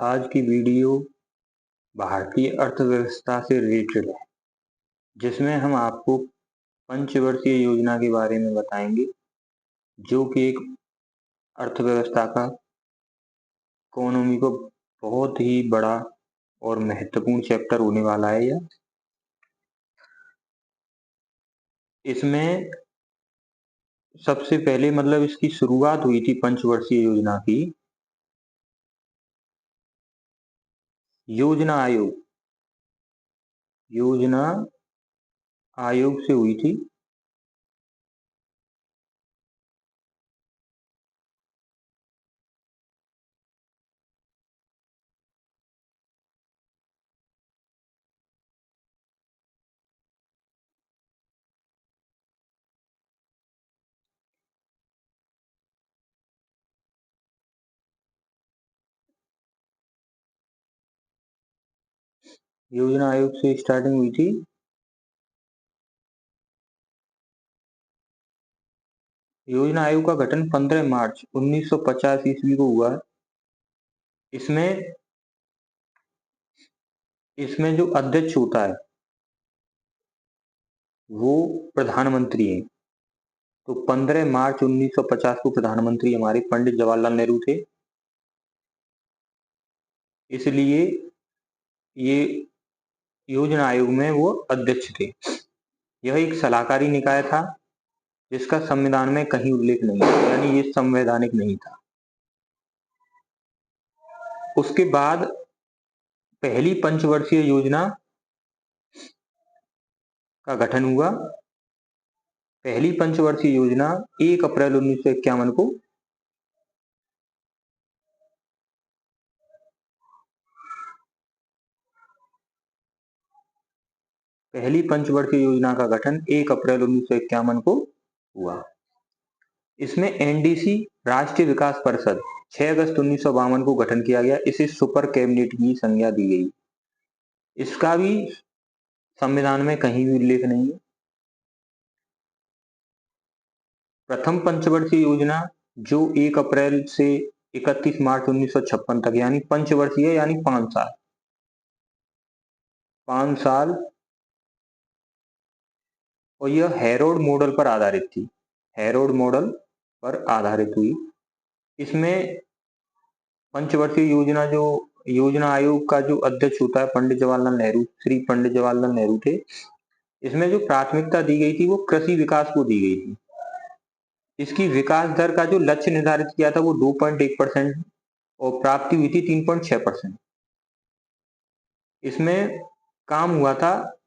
आज की वीडियो भारतीय अर्थव्यवस्था से रिलेटेड है, जिसमें हम आपको पंचवर्षीय योजना के बारे में बताएंगे, जो कि एक अर्थव्यवस्था का इकोनॉमी को बहुत ही बड़ा और महत्वपूर्ण चैप्टर होने वाला है। यह इसमें सबसे पहले इसकी शुरुआत हुई थी पंचवर्षीय योजना की योजना आयोग से हुई थी। योजना आयोग से स्टार्टिंग हुई थी। योजना आयोग का गठन 15 मार्च 1950 ईस्वी को हुआ। इसमें जो अध्यक्ष होता है वो प्रधानमंत्री है। तो 15 मार्च 1950 को प्रधानमंत्री हमारे पंडित जवाहरलाल नेहरू थे, इसलिए ये योजना आयोग में वो अध्यक्ष थे। यह एक सलाहकारी निकाय था जिसका संविधान में कहीं उल्लेख नहीं है, यानी ये संवैधानिक नहीं था। उसके बाद पहली पंचवर्षीय योजना का गठन हुआ। पहली पंचवर्षीय योजना 1 अप्रैल 1951 को पहली पंचवर्षीय योजना का गठन 1 अप्रैल 1951 को हुआ। इसमें एनडीसी राष्ट्रीय विकास परिषद 6 अगस्त 1952 को गठन किया गया। इसे सुपर कैबिनेट की संज्ञा दी गई। इसका भी संविधान में कहीं भी उल्लेख नहीं है। प्रथम पंचवर्षीय योजना जो 1 अप्रैल से 31 मार्च 1956 तक, यानी पंचवर्षीय यानी 5 साल, और यह हैरोल्ड मॉडल पर आधारित थी। हैरोल्ड मॉडल पर आधारित हुई। इसमें पंचवर्षीय योजना आयोग का जो अध्यक्ष होता है पंडित जवाहरलाल नेहरू, श्री पंडित जवाहरलाल नेहरू थे। इसमें जो प्राथमिकता दी गई थी वो कृषि विकास को दी गई थी। इसकी विकास दर का जो लक्ष्य निर्धारित किया था वो 2.1% और प्राप्ति हुई थी 3.6%। इसमें काम हुआ था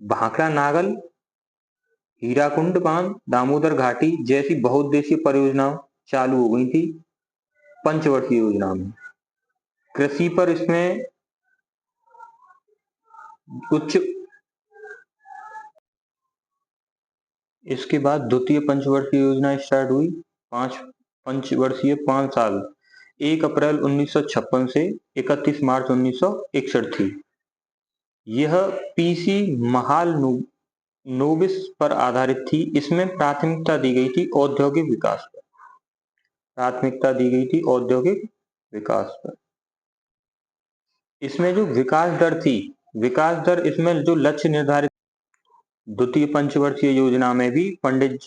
भाखड़ा नागल, हीराकुंड बांध, दामोदर घाटी जैसी बहुउद्देशीय परियोजनाएं चालू हो गई थी पंचवर्षीय योजना में। कृषि पर इसमें उच्च। इसके बाद द्वितीय पंचवर्षीय योजना स्टार्ट हुई। 5 साल, 1 अप्रैल 1956 से 31 मार्च 1961 थी। यह पीसी महालनोबिस पर आधारित थी। इसमें प्राथमिकता दी गई थी औद्योगिक विकास पर। इसमें जो विकास दर इसमें जो लक्ष्य निर्धारित, द्वितीय पंचवर्षीय योजना में भी पंडित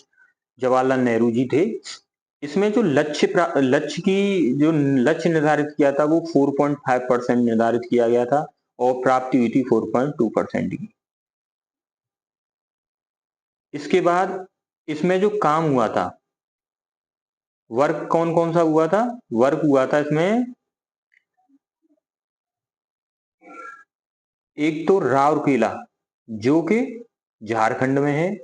जवाहरलाल नेहरू जी थे। इसमें जो लक्ष्य निर्धारित किया था वो 4.5% निर्धारित किया गया था और प्राप्ति हुई थी 4.2% की। इसके बाद इसमें जो काम हुआ था, वर्क कौन सा हुआ था? वर्क हुआ था इसमें एक तो राउरकेला जो कि झारखंड में है,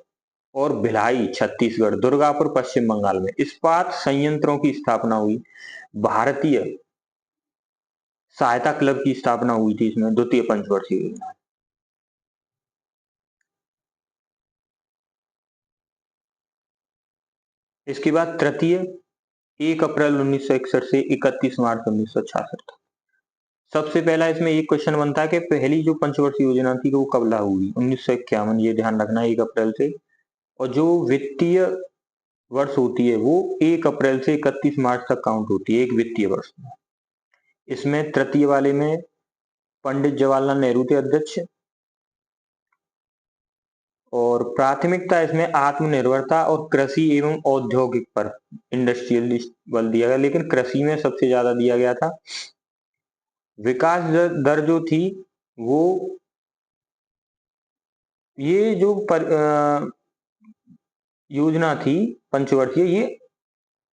और भिलाई छत्तीसगढ़, दुर्गापुर पश्चिम बंगाल में इस्पात संयंत्रों की स्थापना हुई। भारतीय सहायता क्लब की स्थापना हुई थी इसमें द्वितीय पंचवर्षीय योजना। इसके बाद तृतीय 1 अप्रैल 1961 से 31 मार्च 1966। सबसे पहला इसमें एक क्वेश्चन बनता है कि पहली जो पंचवर्षीय योजना थी वो कब लागू हुई? 1951, ये ध्यान रखना, 1 अप्रैल से। और जो वित्तीय वर्ष होती है वो 1 अप्रैल से 31 मार्च तक काउंट होती है एक वित्तीय वर्ष में। इसमें तृतीय वाले में पंडित जवाहरलाल नेहरू थे अध्यक्ष, और प्राथमिकता इसमें आत्मनिर्भरता और कृषि एवं औद्योगिक पर इंडस्ट्रियलिस्ट बल दिया गया, लेकिन कृषि में सबसे ज्यादा दिया गया था। विकास दर जो थी वो ये जो योजना थी पंचवर्षीय, ये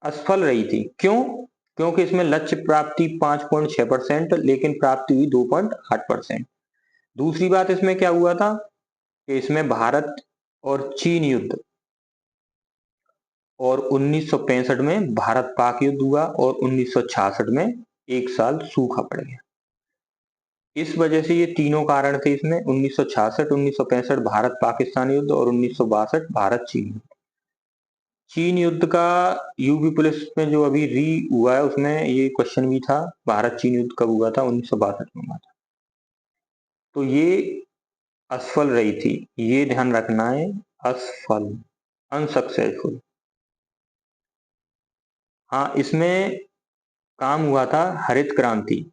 असफल रही थी। क्यों? क्योंकि इसमें लक्ष्य प्राप्ति 5.6%, लेकिन प्राप्ति हुई 2.8%। दूसरी बात इसमें क्या हुआ था कि इसमें भारत और चीन युद्ध, और 1965 में भारत पाक युद्ध हुआ, और 1966 में एक साल सूखा पड़ गया। इस वजह से ये तीनों कारण थे इसमें, 1966, 1965 भारत पाकिस्तान युद्ध, और 1962 भारत चीन युद्ध। चीन युद्ध का यूपी पुलिस में जो अभी री हुआ है उसमें ये क्वेश्चन भी था, भारत चीन युद्ध कब हुआ था? 1962 में हुआ था। तो ये असफल रही थी, ये ध्यान रखना है, असफल, अनसक्सेसफुल। हाँ, इसमें काम हुआ था हरित क्रांति।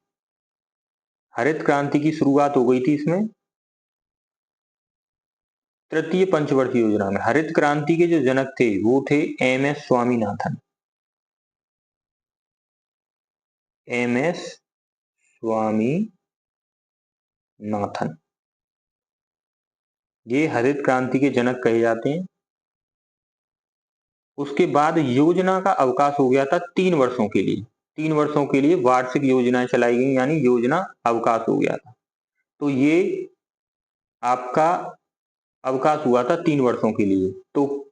हरित क्रांति की शुरुआत हो गई थी इसमें तृतीय पंचवर्षीय योजना में। हरित क्रांति के जो जनक थे वो थे एम.एस. स्वामीनाथन। एम.एस. स्वामीनाथन, ये हरित क्रांति के जनक कहे जाते हैं। उसके बाद योजना का अवकाश हो गया था 3 वर्षों के लिए। 3 वर्षों के लिए वार्षिक योजनाएं चलाई गई, यानी योजना अवकाश हो गया था। तो ये आपका अवकाश हुआ था 3 वर्षों के लिए। तो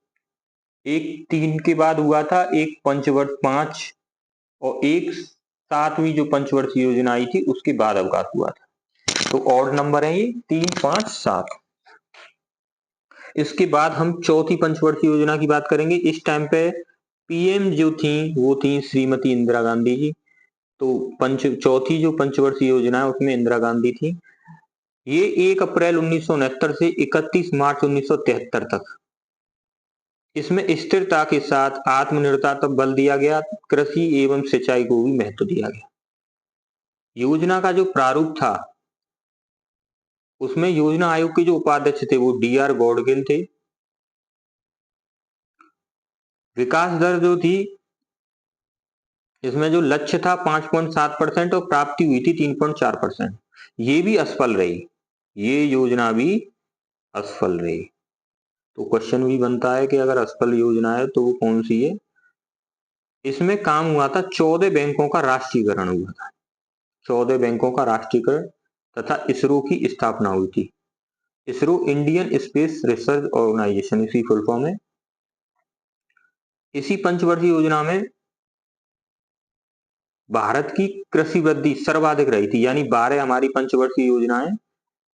एक 3 के बाद हुआ था एक पंचवर्ष 5, और एक 7वीं जो पंचवर्षीय योजना आई थी उसके बाद अवकाश हुआ था। तो ऑड नंबर है ये 3, 5, 7। इसके बाद हम चौथी पंचवर्षीय योजना की बात करेंगे। इस टाइम पे पीएम जो थी वो थी श्रीमती इंदिरा गांधी जी। तो चौथी जो पंचवर्षीय योजना है उसमें इंदिरा गांधी थी। ये 1 अप्रैल 1969 से 31 मार्च 1973 तक, इसमें स्थिरता के साथ आत्मनिर्भरता पर बल दिया गया, कृषि एवं सिंचाई को भी महत्व दिया गया। योजना का जो प्रारूप था उसमें योजना आयोग के जो उपाध्यक्ष थे वो डी.आर. गॉडगिल थे। विकास दर जो थी इसमें जो लक्ष्य था 5.7% और प्राप्ति हुई थी 3.4%। ये भी असफल रही, ये योजना भी असफल रही। तो क्वेश्चन भी बनता है कि अगर असफल योजना है तो वो कौन सी है? इसमें काम हुआ था 14 बैंकों का राष्ट्रीयकरण हुआ था। 14 बैंकों का राष्ट्रीयकरण तथा इसरो की स्थापना हुई थी। ISRO Indian space research organisation, इसी फुल फॉर्म है। इसी पंचवर्षीय योजना में भारत की कृषि वृद्धि सर्वाधिक रही थी, यानी 12 हमारी पंचवर्षीय योजना है,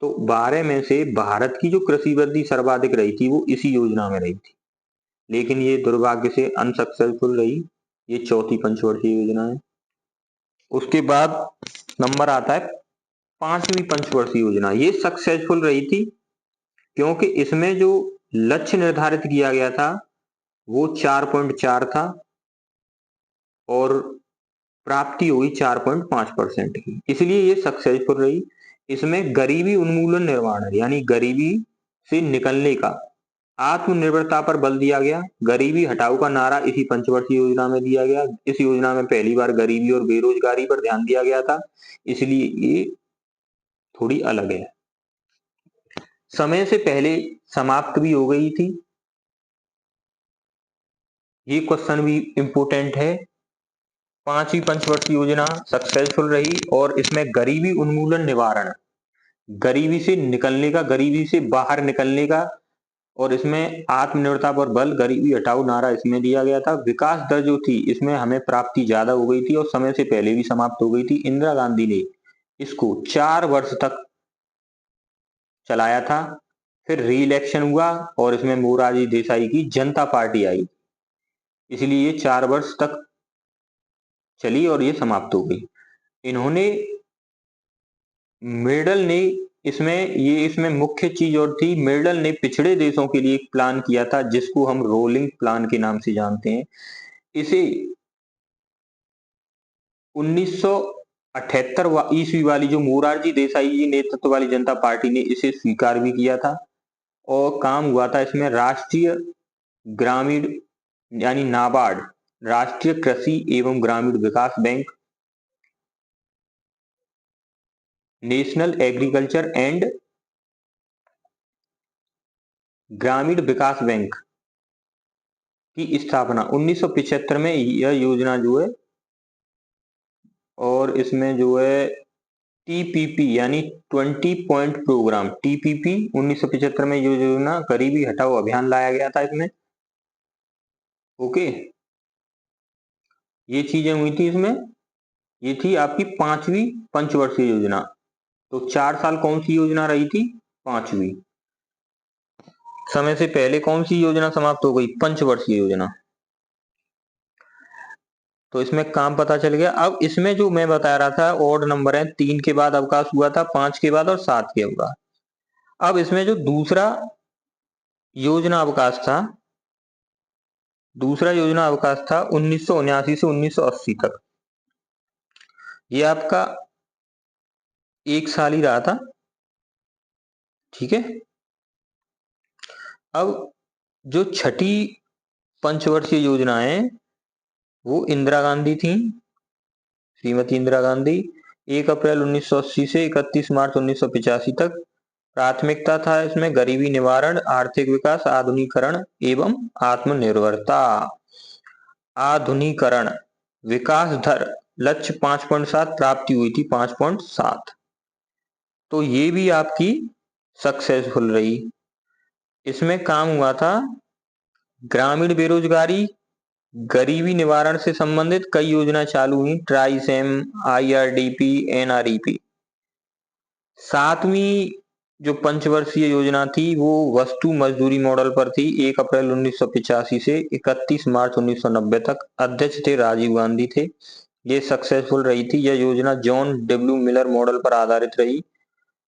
तो 12 में से भारत की जो कृषि वृद्धि सर्वाधिक रही थी वो इसी योजना में रही थी, लेकिन ये दुर्भाग्य से अनसक्सेसफुल रही। ये चौथी पंचवर्षीय योजना है। उसके बाद नंबर आता है 5वीं पंचवर्षीय योजना। ये सक्सेसफुल रही थी क्योंकि इसमें जो लक्ष्य निर्धारित किया गया था वो 4.4 था, और प्राप्ति हुई 4.5% की, इसलिए ये सक्सेसफुल रही। इसमें गरीबी उन्मूलन निर्माण है, यानी गरीबी से निकलने का, आत्मनिर्भरता पर बल दिया गया। गरीबी हटाओ का नारा इसी पंचवर्षीय योजना में दिया गया। इस योजना में पहली बार गरीबी और बेरोजगारी पर ध्यान दिया गया था, इसलिए ये थोड़ी अलग है। समय से पहले समाप्त भी हो गई थी, ये क्वेश्चन भी इंपोर्टेंट है। 5वीं पंचवर्षीय योजना सक्सेसफुल रही, और इसमें गरीबी उन्मूलन निवारण, गरीबी से निकलने का, गरीबी से बाहर निकलने का, और इसमें आत्मनिर्भरता पर बल, गरीबी हटाओ नारा इसमें दिया गया था। विकास दर जो थी इसमें हमें प्राप्ति ज्यादा हो गई थी और समय से पहले भी समाप्त हो गई थी। इंदिरा गांधी ने इसको 4 वर्ष तक चलाया था, फिर री इलेक्शन हुआ और इसमें मोरारजी देसाई की जनता पार्टी आई, इसलिए ये 4 वर्ष तक चली और ये समाप्त हो गई। इन्होंने मेडल ने इसमें मुख्य चीज और थी, मेडल ने पिछड़े देशों के लिए एक प्लान किया था जिसको हम रोलिंग प्लान के नाम से जानते हैं। इसे 78 ईस्वी वाली जो मोरारजी देसाई जी नेतृत्व वाली जनता पार्टी ने इसे स्वीकार भी किया था और काम हुआ था इसमें राष्ट्रीय ग्रामीण यानी नाबार्ड, राष्ट्रीय कृषि एवं ग्रामीण विकास बैंक, नेशनल एग्रीकल्चर एंड ग्रामीण विकास बैंक की स्थापना 1975 में यह योजना जो है, और इसमें जो है टीपीपी यानी 20 पॉइंट प्रोग्राम, टीपीपी 1975 में ये योजना गरीबी हटाओ अभियान लाया गया था इसमें। ओके, ये चीजें हुई थी इसमें। ये थी आपकी 5वीं पंचवर्षीय योजना। तो 4 साल कौन सी योजना रही थी? 5वीं। समय से पहले कौन सी योजना समाप्त हो गई? पंचवर्षीय योजना। तो इसमें काम पता चल गया। अब इसमें जो मैं बता रहा था ऑड नंबर है, 3 के बाद अवकाश हुआ था, 5 के बाद और 7 के अवकाश। अब इसमें जो दूसरा योजना अवकाश था, दूसरा योजना अवकाश था 1979 से 1980 तक। ये आपका 1 साल ही रहा था। ठीक है। अब जो छठी पंचवर्षीय योजना है वो इंदिरा गांधी थी, श्रीमती इंदिरा गांधी। 1 अप्रैल 1980 से 31 मार्च 1985 तक। प्राथमिकता था इसमें गरीबी निवारण, आर्थिक विकास, आधुनिकीकरण एवं आत्मनिर्भरता। आधुनिकीकरण, विकास दर लक्ष्य 5.7, प्राप्ति हुई थी 5.7। तो ये भी आपकी सक्सेसफुल रही। इसमें काम हुआ था ग्रामीण बेरोजगारी, गरीबी निवारण से संबंधित कई योजना चालू हुई, ट्राइसेम, आईआरडीपी, एनआरईपी। 7वीं जो पंचवर्षीय योजना थी वो वस्तु मजदूरी मॉडल पर थी। 1 अप्रैल 1985 से 31 मार्च 1990 तक। अध्यक्ष थे राजीव गांधी थे। ये सक्सेसफुल रही थी। यह योजना जॉन डब्ल्यू मिलर मॉडल पर आधारित रही।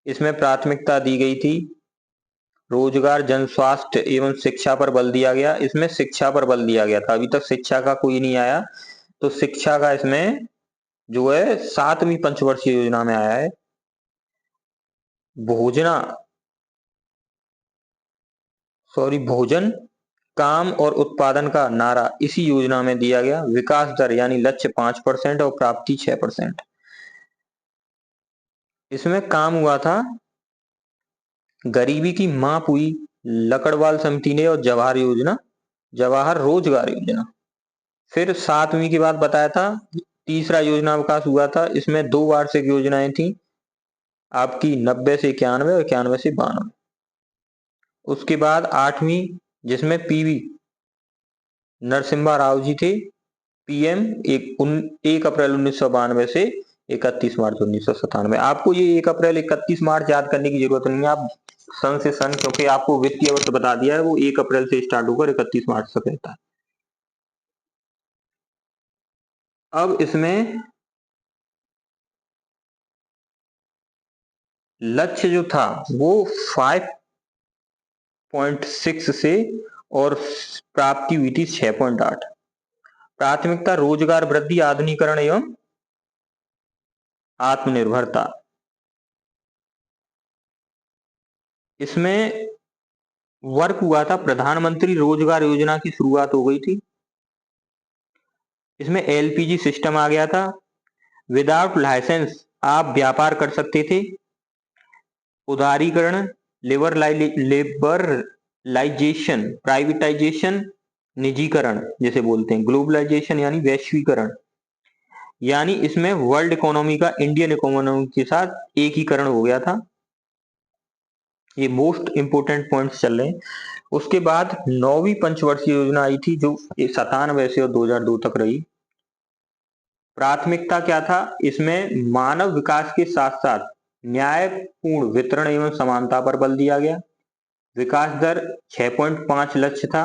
इसमें प्राथमिकता दी गई थी रोजगार, जन स्वास्थ्य एवं शिक्षा पर बल दिया गया। इसमें शिक्षा पर बल दिया गया था, अभी तक शिक्षा का कोई नहीं आया, तो शिक्षा का इसमें जो है 7वीं पंचवर्षीय योजना में आया है। भोजन, काम और उत्पादन का नारा इसी योजना में दिया गया। विकास दर यानी लक्ष्य 5% और प्राप्ति 6%। इसमें काम हुआ था गरीबी की माप हुई लकड़वाल समिति ने, और जवाहर रोजगार योजना। फिर 7वीं के बाद बताया था तीसरा योजना अवकाश हुआ था। इसमें 2 वार्षिक योजनाएं थी आपकी, 90 से 91 और 91 से 92। उसके बाद 8वीं, जिसमें पीवी नरसिम्हा राव जी थे पीएम, 1 अप्रैल 1992 से 31 मार्च 1997। आपको ये 1 अप्रैल 31 मार्च याद करने की जरूरत नहीं है, आप सन से सन, क्योंकि आपको वित्तीय वर्ष बता दिया है, वो 1 अप्रैल से स्टार्ट होकर 31 मार्च तक रहता है। अब इसमें लक्ष्य जो था वो 5.6 से, और प्राप्ति हुई थी 6.8। प्राथमिकता रोजगार वृद्धि, आधुनिकीकरण एवं आत्मनिर्भरता। इसमें वर्क हुआ था, प्रधानमंत्री रोजगार योजना की शुरुआत हो गई थी। इसमें एलपीजी सिस्टम आ गया था। विदाउट लाइसेंस आप व्यापार कर सकते थे। उदारीकरण, लिबरलाइजेशन, प्राइवेटाइजेशन, निजीकरण जिसे बोलते हैं, ग्लोबलाइजेशन यानी वैश्वीकरण, यानी इसमें वर्ल्ड इकोनॉमी का इंडियन इकोनॉमी के साथ एकीकरण हो गया था। ये मोस्ट इंपोर्टेंट पॉइंट्स चल रहे हैं। उसके बाद 9वीं पंचवर्षीय योजना आई थी जो 97 से और 2002 तक रही। प्राथमिकता क्या था इसमें? मानव विकास के साथ साथ न्यायपूर्ण वितरण एवं समानता पर बल दिया गया। विकास दर 6.5 लक्ष्य था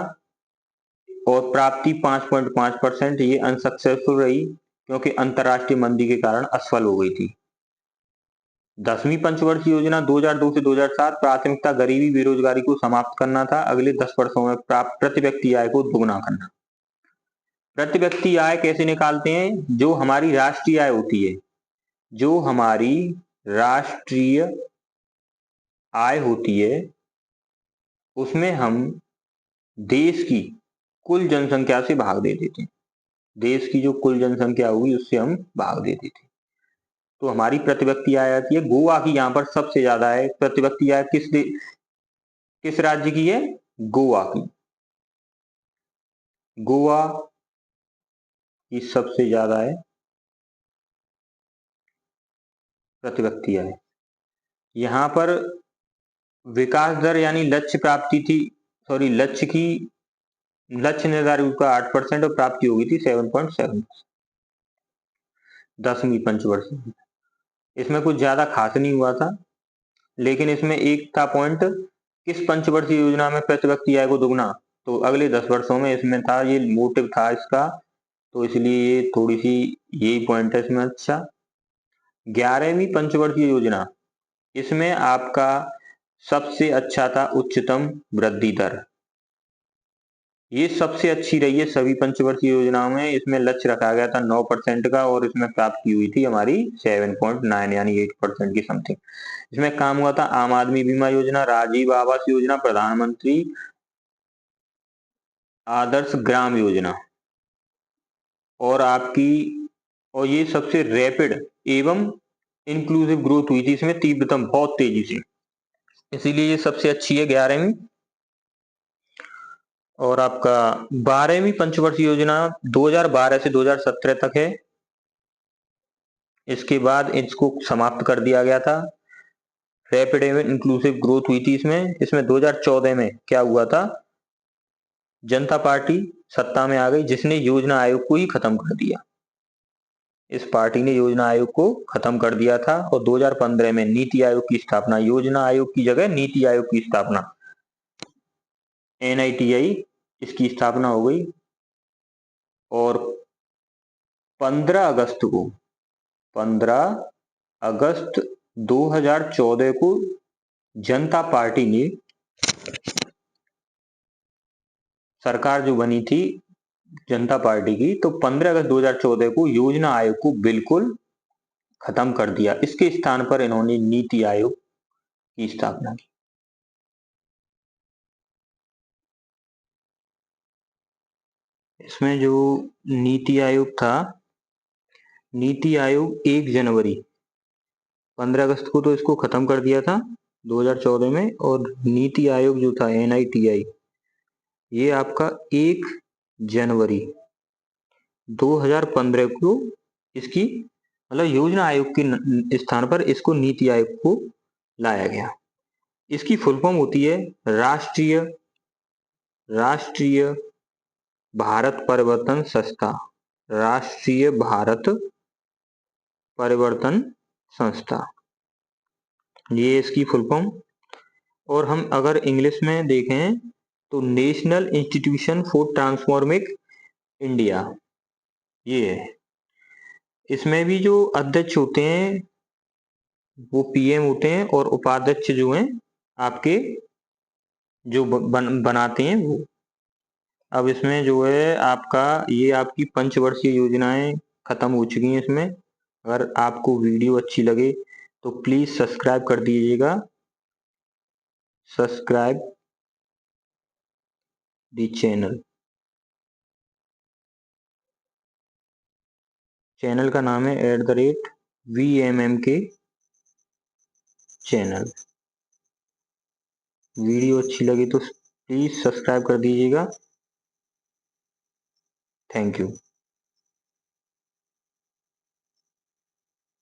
और प्राप्ति 5.5%। ये अनसक्सेसफुल रही क्योंकि अंतरराष्ट्रीय मंदी के कारण असफल हो गई थी। 10वीं पंचवर्षीय योजना 2002 से 2007। प्राथमिकता गरीबी बेरोजगारी को समाप्त करना था। अगले 10 वर्षों में प्रति व्यक्ति आय को दोगुना करना। प्रति व्यक्ति आय कैसे निकालते हैं? जो हमारी राष्ट्रीय आय होती है जो हमारी राष्ट्रीय आय होती है उसमें हम देश की कुल जनसंख्या से भाग दे देते हैं। देश की जो कुल जनसंख्या होगी उससे हम भाग दे देते हैं। तो हमारी प्रति व्यक्ति आय आती है। गोवा की यहाँ पर सबसे ज्यादा है प्रति व्यक्ति आय। किस राज्य की है? गोवा की। गोवा की सबसे ज्यादा है प्रति व्यक्ति आय। यहाँ पर विकास दर यानी लक्ष्य प्राप्ति थी, सॉरी लक्ष्य निर्धारित हुआ 8% और प्राप्ति होगी थी 7.7, 10वीं पंचवर्षीय। इसमें कुछ ज्यादा खास नहीं हुआ था, लेकिन इसमें एक था पॉइंट, किस पंचवर्षीय योजना में प्रति व्यक्ति आय को दुगना, तो अगले 10 वर्षों में इसमें था, ये मोटिव था इसका, तो इसलिए ये थोड़ी सी यही पॉइंट है इसमें। अच्छा, 11वीं पंचवर्षीय योजना, इसमें आपका सबसे अच्छा था उच्चतम वृद्धि दर। ये सबसे अच्छी रही है सभी पंचवर्षीय योजनाओं में। इसमें लक्ष्य रखा गया था 9% का और इसमें प्राप्ति हुई थी हमारी 7.9 यानी 8% की समथिंग। इसमें काम हुआ था आम आदमी बीमा योजना, राजीव आवास योजना, प्रधानमंत्री आदर्श ग्राम योजना, और ये सबसे रैपिड एवं इंक्लूसिव ग्रोथ हुई थी इसमें तीव्रतम, बहुत तेजी से, इसीलिए ये सबसे अच्छी है 11वीं। और आपका 12वीं पंचवर्षीय योजना 2012 से 2017 तक है। इसके बाद इसको समाप्त कर दिया गया था। रैपिड एवं इंक्लूसिव ग्रोथ हुई थी इसमें 2014 में क्या हुआ था, जनता पार्टी सत्ता में आ गई, जिसने योजना आयोग को ही खत्म कर दिया। इस पार्टी ने योजना आयोग को खत्म कर दिया था और 2015 में नीति आयोग की स्थापना, योजना आयोग की जगह नीति आयोग की स्थापना, NITI, इसकी स्थापना हो गई। और 15 अगस्त 2014 को जनता पार्टी ने, सरकार जो बनी थी जनता पार्टी की, तो 15 अगस्त 2014 को योजना आयोग को बिल्कुल खत्म कर दिया। इसके स्थान पर इन्होंने नीति आयोग की स्थापना की। इसमें जो नीति आयोग था, नीति आयोग 1 जनवरी 15 अगस्त को तो इसको खत्म कर दिया था 2014 में, और नीति आयोग जो था NITI, ये आपका 1 जनवरी 2015 को इसकी मतलब योजना आयोग के स्थान पर इसको नीति आयोग को लाया गया। इसकी फुल फॉर्म होती है राष्ट्रीय भारत परिवर्तन संस्था, राष्ट्रीय भारत परिवर्तन संस्था, ये इसकी फुल फॉर्म। और हम अगर इंग्लिश में देखें तो national institution for transforming India, ये है। इसमें भी जो अध्यक्ष होते हैं वो PM होते हैं, और उपाध्यक्ष जो हैं आपके जो बनाते हैं वो। अब इसमें जो है आपका, ये आपकी पंचवर्षीय योजनाएं खत्म हो चुकी हैं इसमें। अगर आपको वीडियो अच्छी लगे तो प्लीज सब्सक्राइब कर दीजिएगा, सब्सक्राइब दी चैनल का नाम है @VMMK चैनल। वीडियो अच्छी लगी तो प्लीज सब्सक्राइब कर दीजिएगा। Thank you.